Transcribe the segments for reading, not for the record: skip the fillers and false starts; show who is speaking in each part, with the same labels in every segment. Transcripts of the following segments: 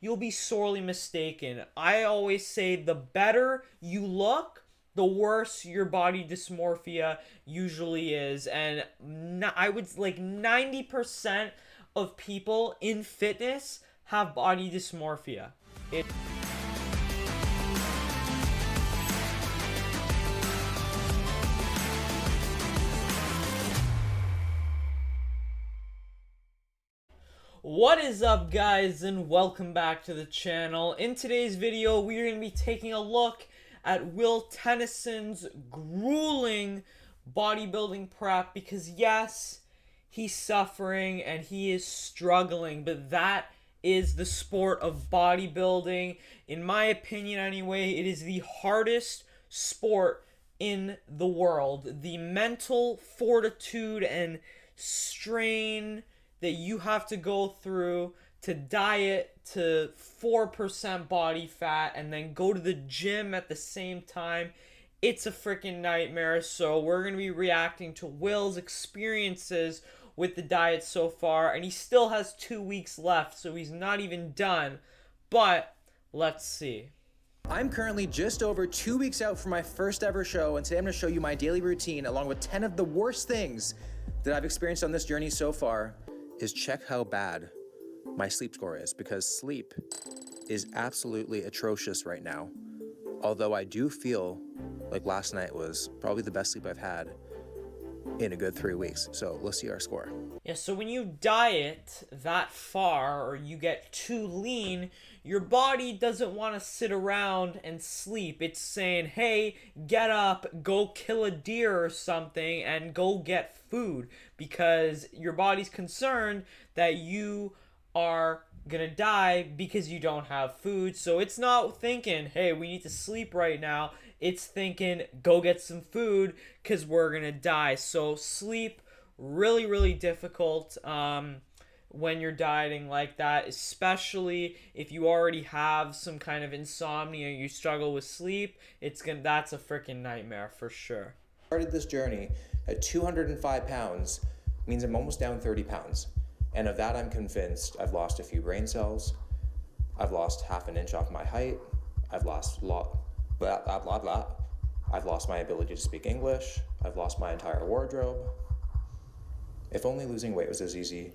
Speaker 1: you'll be sorely mistaken. I always say the better you look, the worse your body dysmorphia usually is. And I would like 90% of people in fitness have body dysmorphia. It What is up, guys, and welcome back to the channel. In today's video, we are going to be taking a look at Will Tennyson's grueling bodybuilding prep because, yes, he's suffering and he is struggling, but that is the sport of bodybuilding. In my opinion, anyway, it is the hardest sport in the world. The mental fortitude and strain that you have to go through to diet to 4% body fat and then go to the gym at the same time, it's a freaking nightmare. So we're going to be reacting to Will's experiences with the diet so far, and he still has 2 weeks left, so he's not even done. But let's see.
Speaker 2: I'm currently just over 2 weeks out from my first ever show, and today I'm going to show you my daily routine along with 10 of the worst things that I've experienced on this journey so far. Is check how bad my sleep score is, because sleep is absolutely atrocious right now. Although I do feel like last night was probably the best sleep I've had in a good 3 weeks. So let's see our score.
Speaker 1: Yeah, so when you diet that far or you get too lean, your body doesn't want to sit around and sleep. It's saying, hey, get up, go kill a deer or something, and go get food, because your body's concerned that you are gonna die because you don't have food. So it's not thinking, hey, we need to sleep right now. It's thinking, go get some food because we're gonna die. So sleep, really difficult when you're dieting like that, especially if you already have some kind of insomnia, you struggle with sleep. That's a freaking nightmare for sure.
Speaker 2: Started this journey at 205 pounds, means I'm almost down 30 pounds. And of that, I'm convinced I've lost a few brain cells. I've lost half an inch off my height. I've lost blah, blah, blah, blah. I've lost my ability to speak English. I've lost my entire wardrobe. If only losing weight was as easy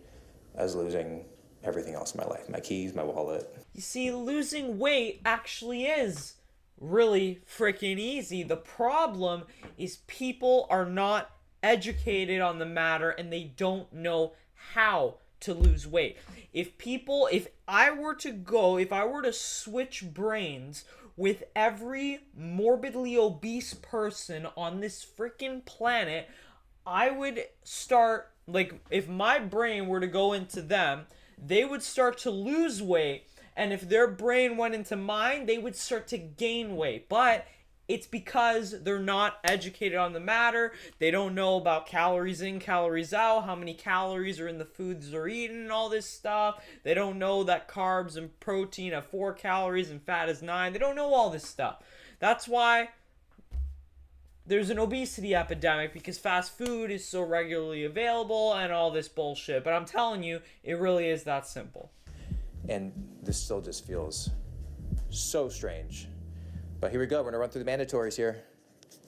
Speaker 2: as losing everything else in my life. My keys, my wallet.
Speaker 1: You see, losing weight actually is really freaking easy. The problem is people are not educated on the matter and they don't know how to lose weight. If I were to switch brains with every morbidly obese person on this freaking planet, I would start, like, if my brain were to go into them, they would start to lose weight. And if their brain went into mine, they would start to gain weight. But it's because they're not educated on the matter. They don't know about calories in, calories out, how many calories are in the foods they're eating, and all this stuff. They don't know that carbs and protein have 4 calories and fat is 9. They don't know all this stuff. That's why there's an obesity epidemic, because fast food is so regularly available and all this bullshit. But I'm telling you, it really is that simple.
Speaker 2: And this still just feels so strange. But here we go, we're gonna run through the mandatories here.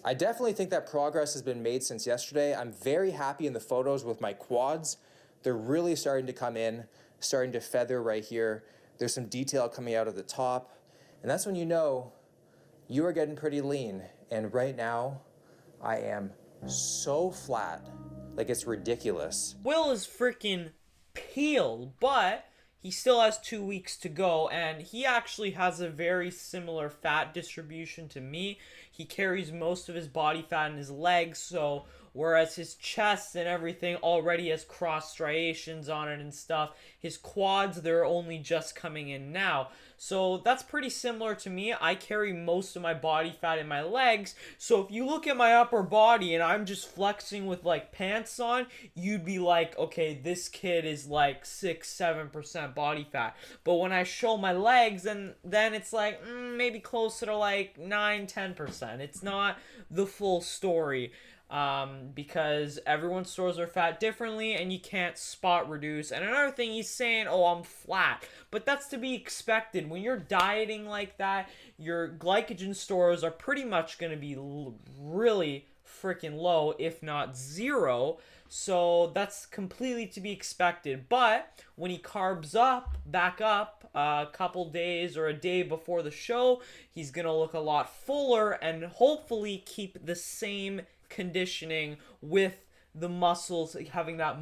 Speaker 2: I definitely think that progress has been made since yesterday. I'm very happy in the photos with my quads. They're really starting to come in, starting to feather right here. There's some detail coming out of the top. And that's when you know you are getting pretty lean. And right now, I am so flat, like it's ridiculous.
Speaker 1: Will is freaking peeled, but he still has 2 weeks to go, and he actually has a very similar fat distribution to me. He carries most of his body fat in his legs, so whereas his chest and everything already has cross striations on it and stuff, his quads, they're only just coming in now. So that's pretty similar to me. I carry most of my body fat in my legs, so if you look at my upper body and I'm just flexing with like pants on, you'd be like, okay, this kid is like 6-7% body fat. But when I show my legs, and then it's like maybe closer to like 9-10%. It's not the full story. because everyone stores their fat differently and you can't spot reduce. And another thing, he's saying, oh, I'm flat. But that's to be expected. When you're dieting like that, your glycogen stores are pretty much going to be really freaking low, if not zero. So that's completely to be expected. But when he carbs up, back up a couple days or a day before the show, he's going to look a lot fuller and hopefully keep the same conditioning with the muscles having that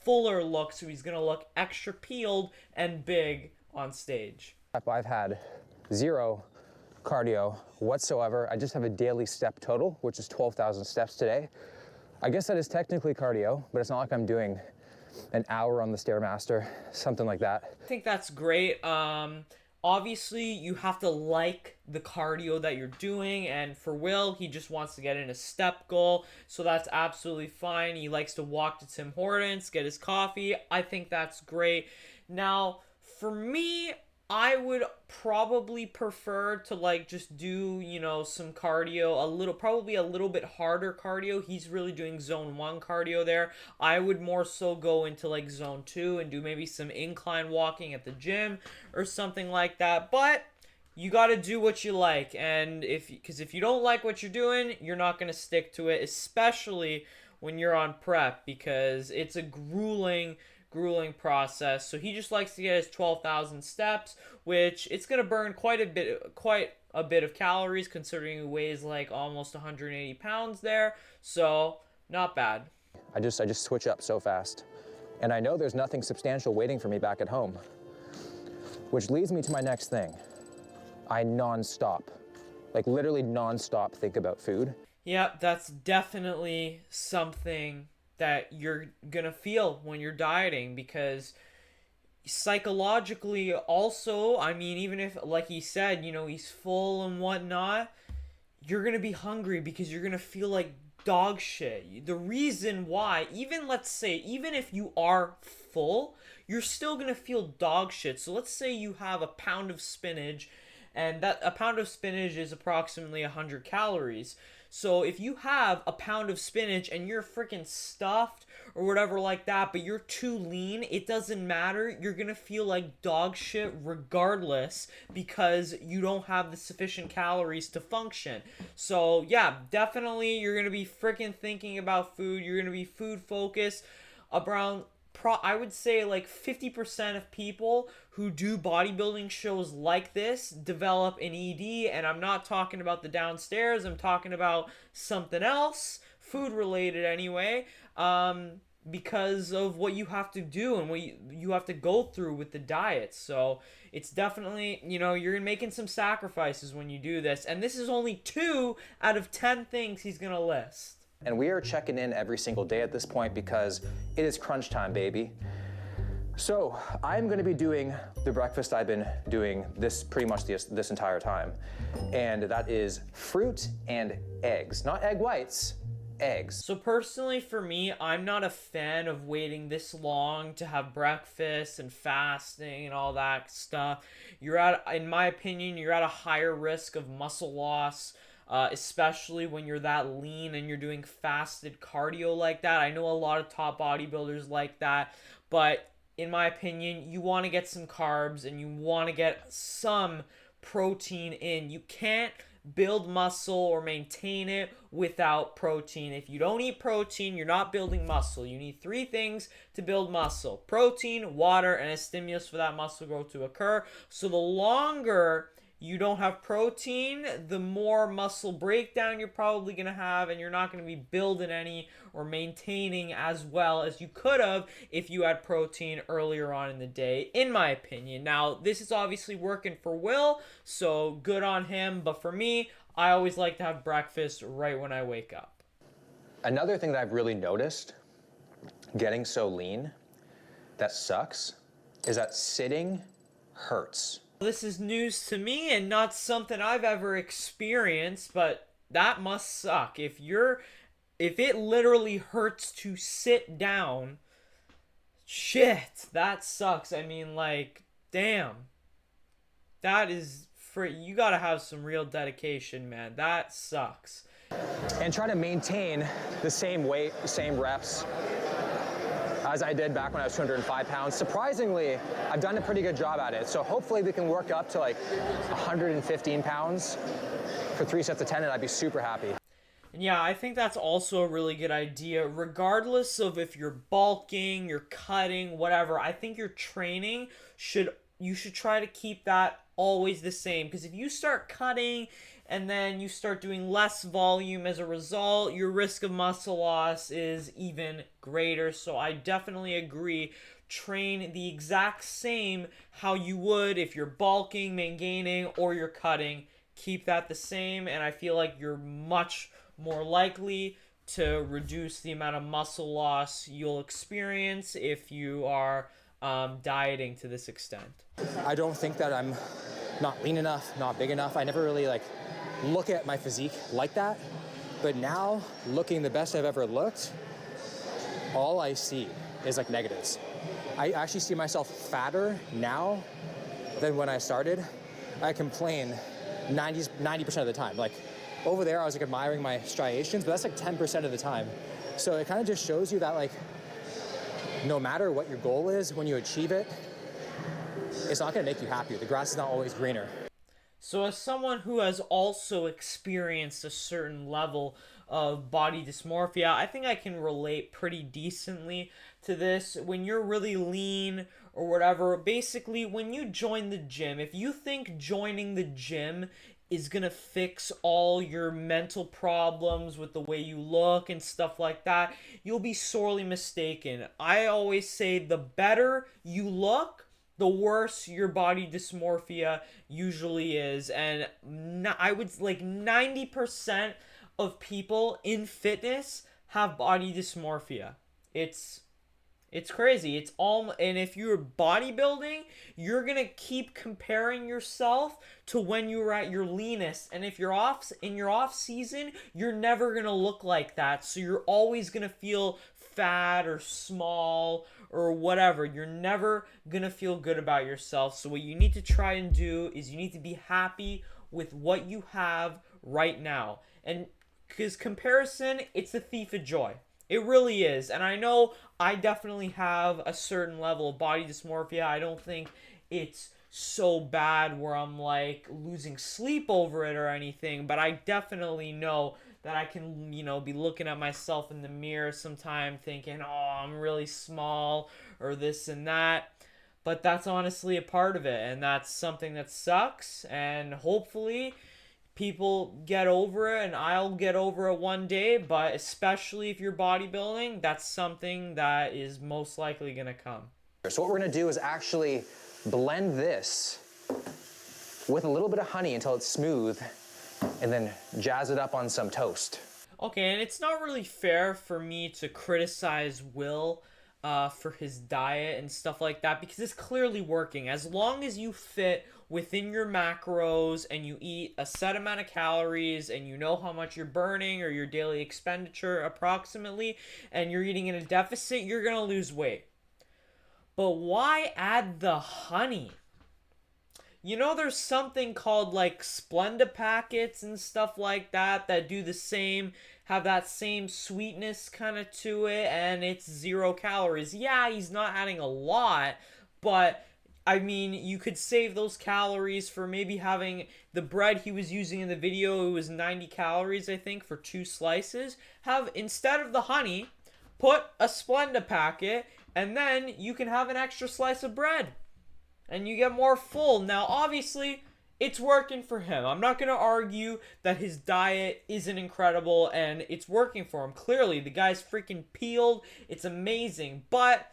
Speaker 1: fuller look. So he's going to look extra peeled and big on stage.
Speaker 2: I've had zero cardio whatsoever. I just have a daily step total, which is 12,000 steps today. I guess that is technically cardio, but it's not like I'm doing an hour on the Stairmaster, something like that.
Speaker 1: I think that's great. Obviously, you have to like the cardio that you're doing, and for Will, he just wants to get in a step goal, so that's absolutely fine. He likes to walk to Tim Hortons, get his coffee. I think that's great. Now, for me, I would probably prefer to like just do, you know, some cardio, probably a little bit harder cardio. He's really doing zone 1 cardio there. I would more so go into like zone 2 and do maybe some incline walking at the gym or something like that. But you got to do what you like, and because if you don't like what you're doing, you're not going to stick to it, especially when you're on prep, because it's a grueling process. So he just likes to get his 12,000 steps, which it's going to burn quite a bit of calories, considering he weighs like almost 180 pounds there. So not bad.
Speaker 2: I just switch up so fast. And I know there's nothing substantial waiting for me back at home, which leads me to my next thing. I non-stop, like literally non-stop think about food.
Speaker 1: Yeah, that's definitely something that you're gonna feel when you're dieting, because psychologically also, I mean, even if, like he said, you know, he's full and whatnot, you're gonna be hungry because you're gonna feel like dog shit. The reason why, even if you are full, you're still gonna feel dog shit. So let's say you have a pound of spinach, and that a pound of spinach is approximately 100 calories. So if you have a pound of spinach and you're freaking stuffed or whatever like that, but you're too lean, it doesn't matter. You're going to feel like dog shit regardless, because you don't have the sufficient calories to function. So yeah, definitely you're going to be freaking thinking about food. You're going to be food focused. Around I would say like 50% of people who do bodybuilding shows like this develop an ED, and I'm not talking about the downstairs, I'm talking about something else, food related anyway, because of what you have to do and what you have to go through with the diet. So it's definitely, you know, you're making some sacrifices when you do this, and this is only 2 out of 10 things he's gonna list.
Speaker 2: And we are checking in every single day at this point because it is crunch time, baby. So I'm gonna be doing the breakfast I've been doing pretty much this entire time. And that is fruit and eggs. Not egg whites, eggs.
Speaker 1: So personally for me, I'm not a fan of waiting this long to have breakfast and fasting and all that stuff. In my opinion, you're at a higher risk of muscle loss, especially when you're that lean and you're doing fasted cardio like that. I know a lot of top bodybuilders like that, but in my opinion, you want to get some carbs and you want to get some protein in. You can't build muscle or maintain it without protein. If you don't eat protein, you're not building muscle. You need 3 things to build muscle: protein, water, and a stimulus for that muscle growth to occur. So the longer you don't have protein, the more muscle breakdown you're probably going to have, and you're not going to be building any or maintaining as well as you could have if you had protein earlier on in the day, in my opinion. Now, this is obviously working for Will, so good on him, but for me, I always like to have breakfast right when I wake up.
Speaker 2: Another thing that I've really noticed, getting so lean, that sucks, is that sitting hurts.
Speaker 1: This is news to me and not something I've ever experienced, but that must suck. If it literally hurts to sit down, shit, that sucks. I mean, like, damn. That is you gotta have some real dedication, man. That sucks.
Speaker 2: and try to maintain the same weight, same reps as I did back when I was 205 pounds. Surprisingly, I've done a pretty good job at it. So hopefully we can work up to like 115 pounds for 3 sets of 10, and I'd be super happy.
Speaker 1: And yeah, I think that's also a really good idea. Regardless of if you're bulking, you're cutting, whatever, I think your training you should try to keep that always the same. Because if you start cutting and then you start doing less volume as a result, your risk of muscle loss is even greater. So I definitely agree. Train the exact same how you would if you're bulking, maintaining, or you're cutting. Keep that the same, and I feel like you're much more likely to reduce the amount of muscle loss you'll experience if you are dieting to this extent.
Speaker 2: I don't think that I'm not lean enough, not big enough. I never really look at my physique like that. But now, looking the best I've ever looked, all I see is negatives. I actually see myself fatter now than when I started. I complain 90% of the time. Over there, I was admiring my striations, but that's 10% of the time. So it kind of just shows you that no matter what your goal is, when you achieve it, it's not going to make you happy. The grass is not always greener.
Speaker 1: So as someone who has also experienced a certain level of body dysmorphia, I think I can relate pretty decently to this. When you're really lean or whatever, basically when you join the gym, if you think joining the gym is gonna fix all your mental problems with the way you look and stuff like that, you'll be sorely mistaken. I always say the better you look, the worse your body dysmorphia usually is. And I would 90% of people in fitness have body dysmorphia. It's crazy. It's all, and if you're bodybuilding, you're gonna keep comparing yourself to when you were at your leanest. And if you're in your off season, you're never gonna look like that. So you're always gonna feel fat or small or whatever. You're never gonna feel good about yourself. So what you need to try and do is you need to be happy with what you have right now. And because comparison, it's the thief of joy. It really is. And I know I definitely have a certain level of body dysmorphia. I don't think it's so bad where I'm losing sleep over it or anything, but I definitely know that I can, be looking at myself in the mirror sometime thinking, oh, I'm really small or this and that. But that's honestly a part of it, and that's something that sucks, and hopefully people get over it, and I'll get over it one day. But especially if you're bodybuilding, that's something that is most likely gonna come.
Speaker 2: So what we're gonna do is actually blend this with a little bit of honey until it's smooth, and then jazz it up on some toast.
Speaker 1: Okay, and it's not really fair for me to criticize Will for his diet and stuff like that, because it's clearly working. As long as you fit within your macros and you eat a set amount of calories and you know how much you're burning or your daily expenditure approximately, and you're eating in a deficit, you're gonna lose weight. But why add the honey? There's something called Splenda packets and stuff like that do the same, have that same sweetness kind of to it, and it's 0 calories. Yeah, he's not adding a lot, but I mean, you could save those calories for maybe having the bread he was using in the video. It was 90 calories, I think, for 2 slices. Instead of the honey, put a Splenda packet, and then you can have an extra slice of bread. And you get more full. Now, obviously, it's working for him. I'm not going to argue that his diet isn't incredible and it's working for him. Clearly, the guy's freaking peeled. It's amazing. But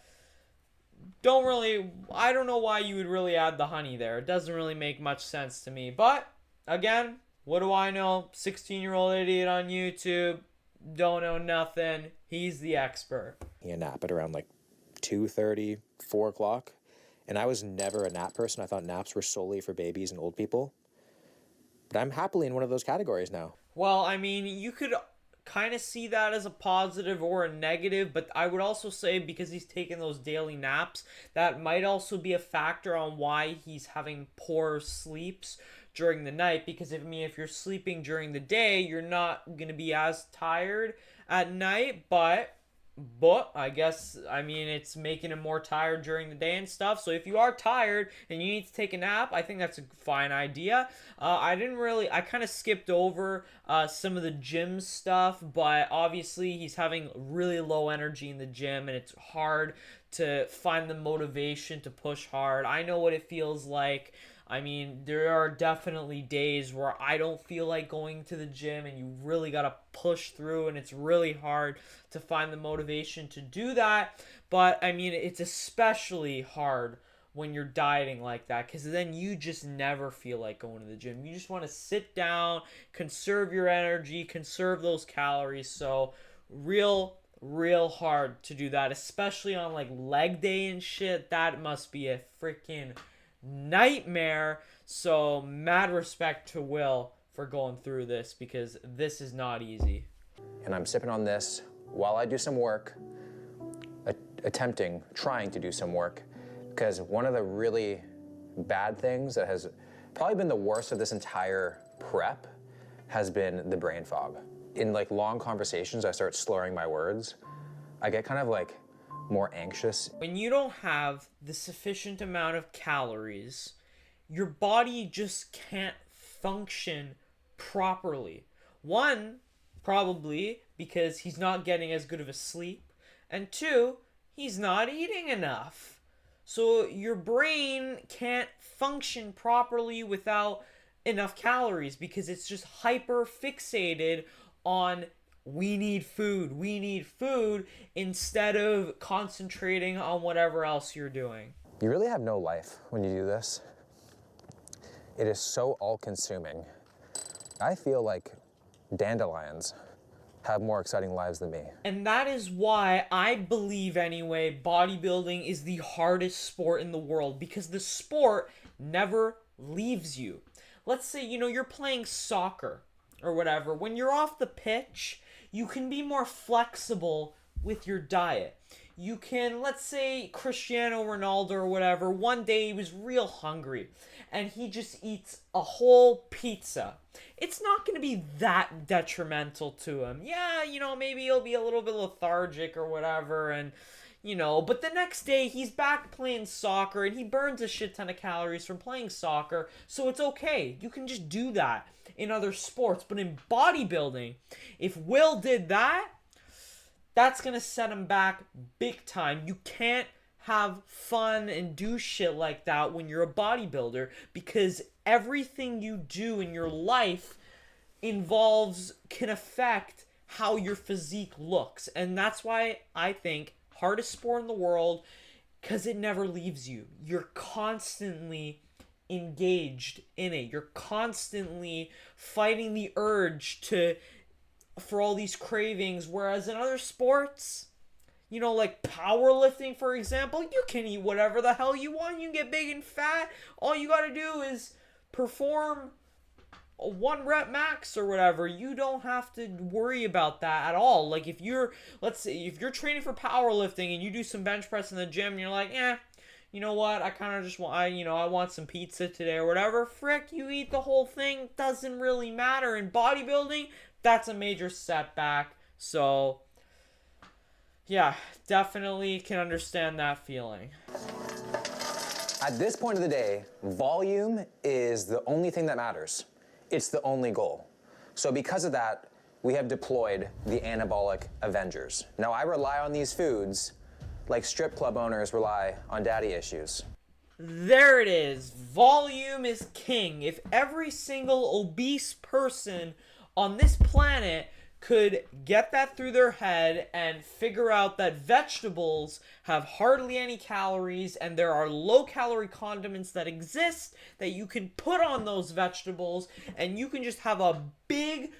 Speaker 1: I don't know why you would really add the honey there. It doesn't really make much sense to me. But, again, what do I know? 16-year-old idiot on YouTube. Don't know nothing. He's the expert.
Speaker 2: A nap at around 2:30, 4 o'clock. And I was never a nap person. I thought naps were solely for babies and old people. But I'm happily in one of those categories now.
Speaker 1: Well, I mean, you could kind of see that as a positive or a negative, but I would also say because he's taking those daily naps, that might also be a factor on why he's having poor sleeps during the night, because if you're sleeping during the day, you're not going to be as tired at night. But it's making him more tired during the day and stuff. So if you are tired and you need to take a nap, I think that's a fine idea. I kind of skipped over some of the gym stuff, but obviously he's having really low energy in the gym, and it's hard to find the motivation to push hard. I know what it feels like. There are definitely days where I don't feel like going to the gym, and you really got to push through, and it's really hard to find the motivation to do that. But it's especially hard when you're dieting like that, because then you just never feel like going to the gym. You just want to sit down, conserve your energy, conserve those calories. So real hard to do that, especially on like leg day and shit. That must be a freaking nightmare. So mad respect to Will for going through this, because this is not easy.
Speaker 2: And I'm sipping on this while I do some work, trying to do some work, because one of the really bad things that has probably been the worst of this entire prep has been the brain fog. In like long conversations, I start slurring my words. I get kind of like more anxious.
Speaker 1: When you don't have the sufficient amount of calories, your body just can't function properly. One, probably because he's not getting as good of a sleep, and two, he's not eating enough. So your brain can't function properly without enough calories, because it's just hyper fixated on we need food, instead of concentrating on whatever else you're doing.
Speaker 2: You really have no life when you do this. It is so all-consuming. I feel like dandelions have more exciting lives than me.
Speaker 1: And that is why I believe, anyway, bodybuilding is the hardest sport in the world, because the sport never leaves you. Let's say, you're playing soccer or whatever. When you're off the pitch, you can be more flexible with your diet. You can, let's say Cristiano Ronaldo or whatever, one day he was real hungry and he just eats a whole pizza. It's not going to be that detrimental to him. Yeah, maybe he'll be a little bit lethargic or whatever, and but the next day he's back playing soccer and he burns a shit ton of calories from playing soccer, so it's okay. You can just do that in other sports. But in bodybuilding, if Will did that, that's gonna set him back big time. You can't have fun and do shit like that when you're a bodybuilder, because everything you do in your life can affect how your physique looks. And that's why I think hardest sport in the world, because it never leaves you. You're constantly engaged in it. You're constantly fighting the urge for all these cravings, whereas in other sports, like powerlifting, for example, you can eat whatever the hell you want. You can get big and fat. All you gotta do is perform a 1 rep max or whatever. You don't have to worry about that at all. Like let's say if you're training for powerlifting and you do some bench press in the gym and you're like, you know what, I kind of just want, I want some pizza today or whatever. Frick, you eat the whole thing. Doesn't really matter. In bodybuilding, that's a major setback. So yeah, definitely can understand that feeling.
Speaker 2: At this point of the day, volume is the only thing that matters. It's the only goal. So because of that, we have deployed the anabolic Avengers. Now, I rely on these foods like strip club owners rely on daddy issues.
Speaker 1: There it is. Volume is king. If every single obese person on this planet could get that through their head and figure out that vegetables have hardly any calories and there are low-calorie condiments that exist that you can put on those vegetables, and you can just have a big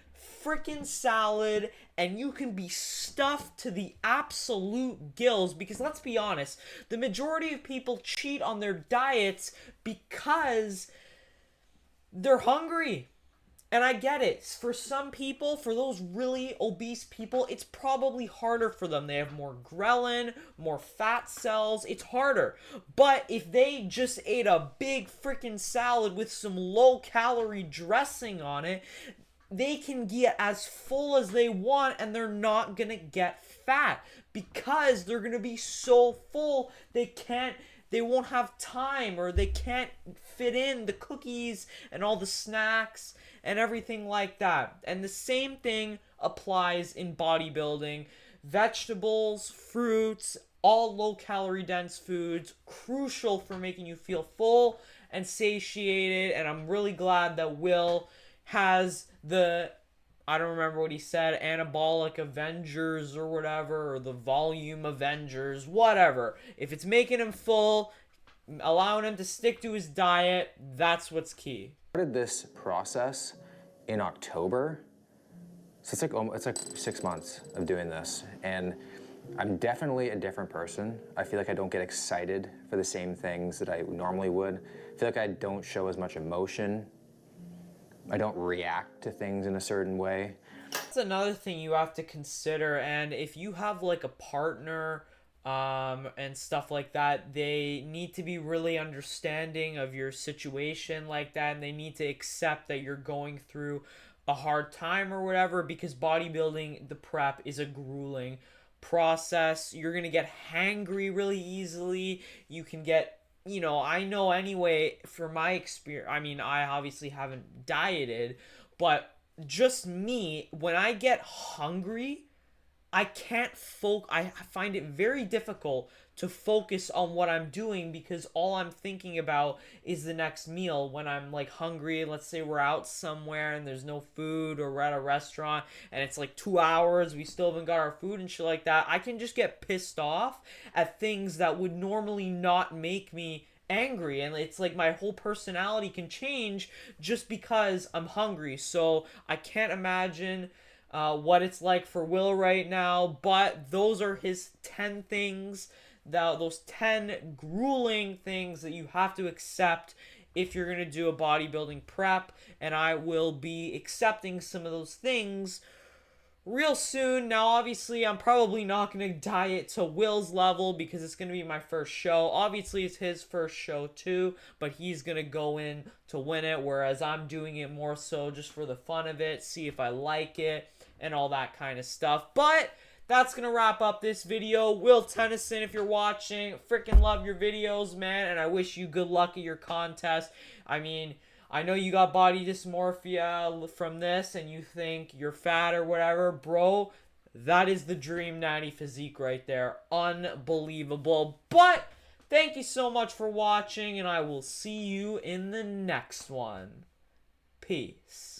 Speaker 1: freaking salad and you can be stuffed to the absolute gills. Because let's be honest, the majority of people cheat on their diets because they're hungry. And I get it. For some people, for those really obese people, it's probably harder for them. They have more ghrelin, more fat cells. It's harder. But if they just ate a big freaking salad with some low calorie dressing on it, they can get as full as they want and they're not going to get fat because they're going to be so full they won't have time, or they can't fit in the cookies and all the snacks and everything like that. And the same thing applies in bodybuilding. Vegetables, fruits, all low calorie dense foods, crucial for making you feel full and satiated. And I'm really glad that Will has the, I don't remember what he said, anabolic Avengers or whatever, or the volume Avengers, whatever. If it's making him full, allowing him to stick to his diet, that's what's key.
Speaker 2: I started this process in October, so it's like 6 months of doing this, and I'm definitely a different person. I feel like I don't get excited for the same things that I normally would. I feel like I don't show as much emotion. I don't react to things in a certain way.
Speaker 1: That's another thing you have to consider, and if you have like a partner and stuff like that, they need to be really understanding of your situation like that, and they need to accept that you're going through a hard time or whatever, because bodybuilding, the prep, is a grueling process. You're gonna get hangry really easily. You can get, you know, I know anyway, from my experience, I mean, I obviously haven't dieted, but just me, when I get hungry, I can't I find it very difficult to focus on what I'm doing, because all I'm thinking about is the next meal. When I'm like hungry, let's say we're out somewhere and there's no food, or we're at a restaurant and it's like 2 hours, we still haven't got our food and shit like that, I can just get pissed off at things that would normally not make me angry, and it's like my whole personality can change just because I'm hungry. So I can't imagine what it's like for Will right now, but those are his 10 things, those 10 grueling things that you have to accept if you're going to do a bodybuilding prep, and I will be accepting some of those things real soon. Now, obviously, I'm probably not going to diet to Will's level because it's going to be my first show. Obviously, it's his first show too, but he's going to go in to win it, whereas I'm doing it more so just for the fun of it, see if I like it, and all that kind of stuff. But that's going to wrap up this video. Will Tennyson, if you're watching, freaking love your videos, man, and I wish you good luck at your contest. I mean, I know you got body dysmorphia from this and you think you're fat or whatever. Bro, that is the dream natty physique right there. Unbelievable. But thank you so much for watching, and I will see you in the next one. Peace.